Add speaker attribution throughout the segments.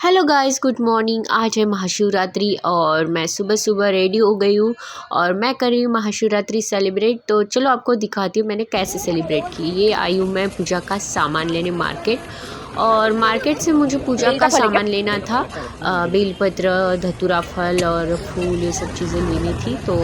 Speaker 1: Hello guys, good morning. आज है महाशिवरात्रि और मैं सुबह सुबह रेडी हो गई हूँ और मैं कर रही हूँ महाशिवरात्रि सेलिब्रेट। तो चलो आपको दिखाती हूँ मैंने कैसे सेलिब्रेट की। ये आई हूँ मैं पूजा का सामान लेने मार्केट, और मार्केट से मुझे पूजा का सामान लेना था। बेलपत्र, धतूरा फल और फूल, ये सब चीज़ें लेनी थी। तो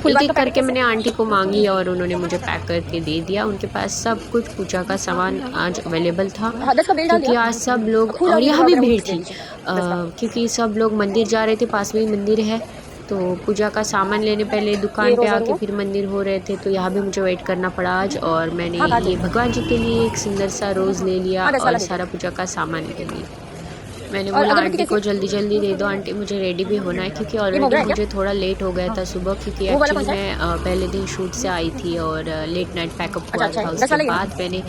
Speaker 1: एक एक करके मैंने आंटी को मांगी और उन्होंने मुझे पैक करके दे दिया। उनके पास सब कुछ पूजा का सामान आज अवेलेबल था, क्योंकि आज सब लोग, और यहाँ भी भीड़ थी क्योंकि सब लोग मंदिर जा रहे थे, पास में ही मंदिर है। तो पूजा का सामान लेने पहले दुकान पे आके फिर मंदिर हो रहे थे, तो यहाँ भी मुझे वेट करना पड़ा आज। और मैंने ये भगवान जी के लिए एक सुंदर सा रोज़ ले लिया और सारा पूजा का सामान ले लिया। मैंने बोला आंटी को जल्दी जल्दी दे दो, आंटी मुझे रेडी भी होना है, क्योंकि ऑलरेडी मुझे थोड़ा लेट हो गया था सुबह, क्योंकि एक्चुअली मैं पहले दिन शूट से आई थी और लेट नाइट पैकअप हुआ था। उसके बाद मैंने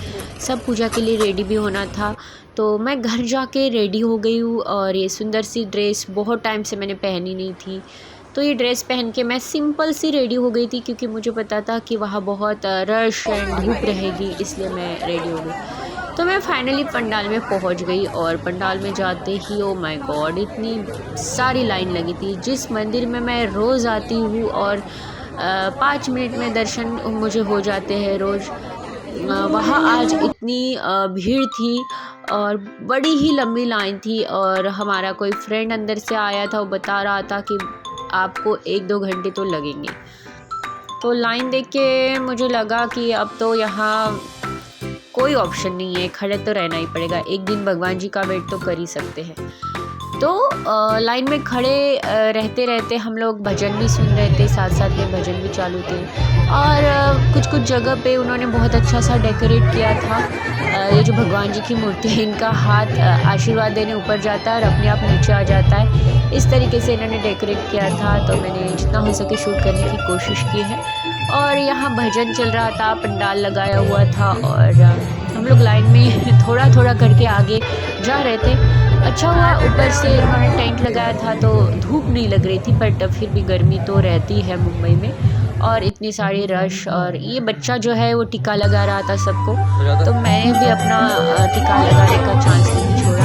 Speaker 1: सब पूजा के लिए रेडी भी होना था। तो मैं घर जाके रेडी हो गई हूँ, और ये सुंदर सी ड्रेस बहुत टाइम से मैंने पहनी नहीं थी, तो ये ड्रेस पहन के मैं सिंपल सी रेडी हो गई थी, क्योंकि मुझे पता था कि वहाँ बहुत रश एंड धूप रहेगी, इसलिए मैं रेडी हो गई। तो मैं फाइनली पंडाल में पहुंच गई, और पंडाल में जाते ही ओ माय गॉड, इतनी सारी लाइन लगी थी। जिस मंदिर में मैं रोज़ आती हूँ और 5 मिनट में दर्शन मुझे हो जाते हैं रोज़, वहाँ आज इतनी भीड़ थी और बड़ी ही लंबी लाइन थी। और हमारा कोई फ्रेंड अंदर से आया था, वो बता रहा था कि आपको 1-2 घंटे तो लगेंगे। तो लाइन देख के मुझे लगा कि अब तो यहाँ कोई ऑप्शन नहीं है, खड़े तो रहना ही पड़ेगा। एक दिन भगवान जी का वेट तो कर ही सकते हैं। तो लाइन में खड़े रहते रहते हम लोग भजन भी सुन रहे थे, साथ साथ में भजन भी चालू थे। और कुछ कुछ जगह पे उन्होंने बहुत अच्छा सा डेकोरेट किया था। ये जो भगवान जी की मूर्ति है, इनका हाथ आशीर्वाद देने ऊपर जाता है और अपने आप नीचे आ जाता है, इस तरीके से इन्होंने डेकोरेट किया था। तो मैंने जितना हो सके शूट करने की कोशिश की है। और यहाँ भजन चल रहा था, पंडाल लगाया हुआ था, और हम लोग लाइन में थोड़ा थोड़ा करके आगे जा रहे थे। अच्छा हुआ ऊपर से उन्होंने टेंट लगाया था, तो धूप नहीं लग रही थी, बट फिर भी गर्मी तो रहती है मुंबई में, और इतनी सारी रश। और ये बच्चा जो है वो टीका लगा रहा था सबको, तो मैंने भी अपना टीका लगाने का चांस नहीं छोड़ा।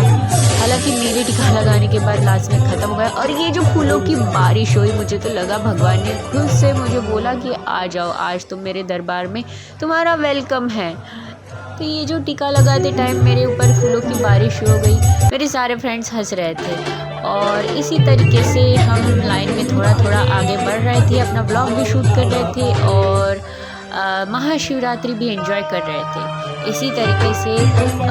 Speaker 1: हालांकि मेरे टीका लगाने के बाद लास्ट में ख़त्म हो गया। और ये जो फूलों की बारिश हुई, मुझे तो लगा भगवान ने खुद से मुझे बोला कि आ जाओ, आज तुम मेरे दरबार में, तुम्हारा वेलकम है। तो ये जो टीका लगाते टाइम मेरे ऊपर फूलों की बारिश हो गई। मेरे सारे फ्रेंड्स हंस रहे थे, और इसी तरीके से हम लाइन में थोड़ा थोड़ा आगे बढ़ रहे थे, अपना ब्लॉग भी शूट कर रहे थे और महाशिवरात्रि भी एंजॉय कर रहे थे। इसी तरीके से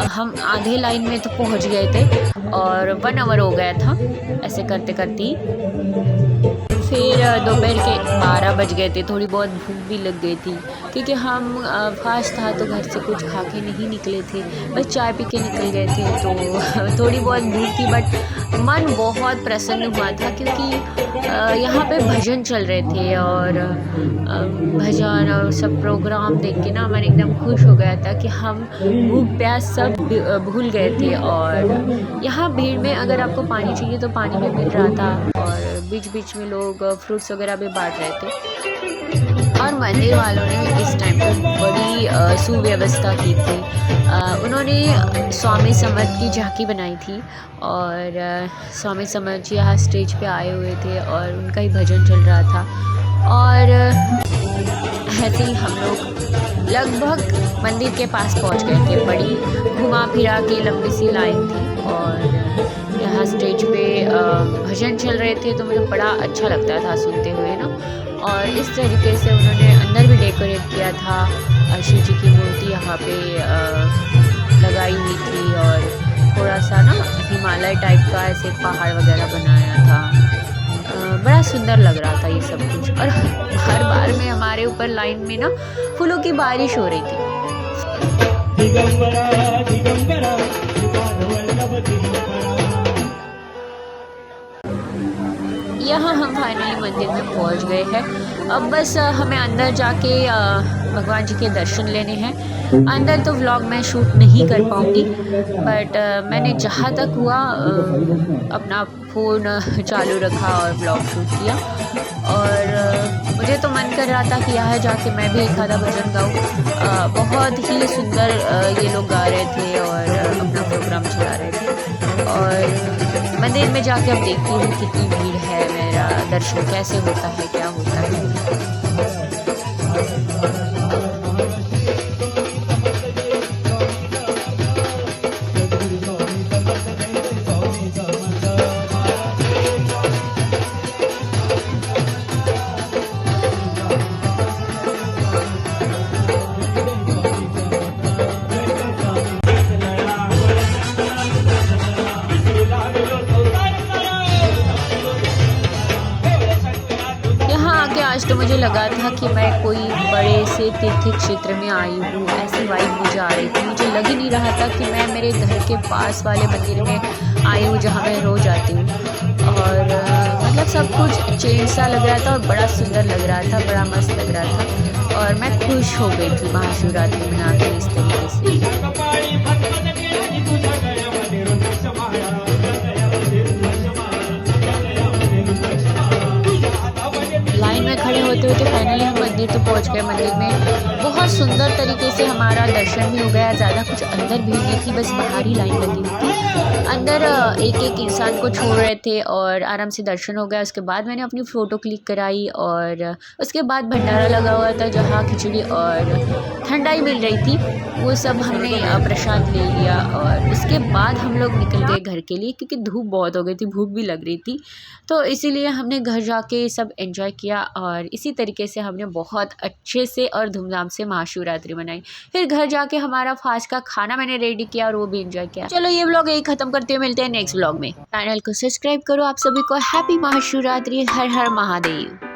Speaker 1: हम आधे लाइन में तो पहुंच गए थे, और 1 आवर हो गया था ऐसे करते करते। फिर दोपहर के 12 बज गए थे, थोड़ी बहुत भूख भी लग गई थी, क्योंकि हम फास्ट था तो घर से कुछ खा के नहीं निकले थे, बस चाय पी के निकल गए थे। तो थोड़ी बहुत भूख थी, बट मन बहुत प्रसन्न हुआ था, क्योंकि यहाँ पे भजन चल रहे थे, और भजन और सब प्रोग्राम देख के ना मन एकदम खुश हो गया था कि हम भूख प्यास सब भूल गए थे। और यहाँ भीड़ में अगर आपको पानी चाहिए तो पानी भी मिल रहा था, और बीच बीच में लोग फ्रूट्स वगैरह भी बांट रहे थे। और मंदिर वालों ने इस टाइम पर बड़ी सुव्यवस्था की थी। उन्होंने स्वामी समर्थ की झांकी बनाई थी, और स्वामी समर्थ जी यहाँ स्टेज पे आए हुए थे और उनका ही भजन चल रहा था। और ऐसे ही हम लोग लगभग मंदिर के पास पहुँच गए थे। बड़ी घुमा फिरा के लंबी सी लाइन थी, और यहाँ स्टेज पे भजन चल रहे थे, तो मुझे बड़ा अच्छा लगता था सुनते हुए ना। और इस तरीके से उन्होंने अंदर भी डेकोरेट किया था। शिव जी की मूर्ति यहाँ पे लगाई हुई थी, और थोड़ा सा ना हिमालय टाइप का ऐसे पहाड़ वगैरह बनाया था। बड़ा सुंदर लग रहा था ये सब कुछ। और हर बार में हमारे ऊपर लाइन में ना फूलों की बारिश हो रही थी। यहाँ हम फाइनली मंदिर में पहुँच गए हैं। अब बस हमें अंदर जाके भगवान जी के दर्शन लेने हैं। अंदर तो व्लॉग मैं शूट नहीं कर पाऊँगी, बट मैंने जहाँ तक हुआ अपना फ़ोन चालू रखा और व्लॉग शूट किया। और मुझे तो मन कर रहा था कि यहाँ जाके मैं भी एक आधा भजन गाऊँ। बहुत ही सुंदर ये लोग गा रहे थे और अपना प्रोग्राम चला रहे थे। और मंदिर में जाके अब देखती हूँ कितनी भीड़ है, मेरा दर्शन कैसे होता है, क्या होता है। यहाँ आके आज तो मुझे लगा था कि मैं कोई बड़े से तीर्थ क्षेत्र में आई हूँ, ऐसी वाइब मुझे आ रही थी। मुझे लग ही नहीं रहा था कि मैं मेरे घर के पास वाले मंदिर में आई हूँ जहाँ मैं रोज़ आती हूँ। और मतलब सब कुछ चेंज सा लग रहा था और बड़ा सुंदर लग रहा था, बड़ा मस्त लग रहा था और मैं खुश हो गई थी महाशिवरात्रि मना के इस तरीके से। लाइन में खड़े होते होते फाइनली हम मंदिर तो पहुंच गए। मंदिर में बहुत सुंदर तरीके से हमारा दर्शन भी हो गया। ज़्यादा कुछ अंदर भीड़ नहीं थी, बस बाहरी लाइन लगी हुई थी। अंदर एक एक इंसान को छोड़ रहे थे और आराम से दर्शन हो गया। उसके बाद मैंने अपनी फ़ोटो क्लिक कराई और उसके बाद भंडारा लगा हुआ था जहाँ खिचड़ी और ठंडाई मिल रही थी, वो सब हमने प्रसाद ले लिया। और उसके बाद हम लोग निकल गए घर के लिए क्योंकि धूप बहुत हो गई थी, भूख भी लग रही थी, तो इसीलिए हमने घर जाके सब एंजॉय किया और इसी तरीके से हमने बहुत अच्छे से और धूमधाम से महाशिवरात्रि मनाई। फिर घर जाके हमारा फास्ट का खाना मैंने रेडी किया और वो भी एंजॉय किया। चलो ये व्लॉग यही खत्म करते हुए मिलते हैं नेक्स्ट व्लॉग में। चैनल को सब्सक्राइब करो। आप सभी को हैप्पी महाशिवरात्रि। हर हर महादेव।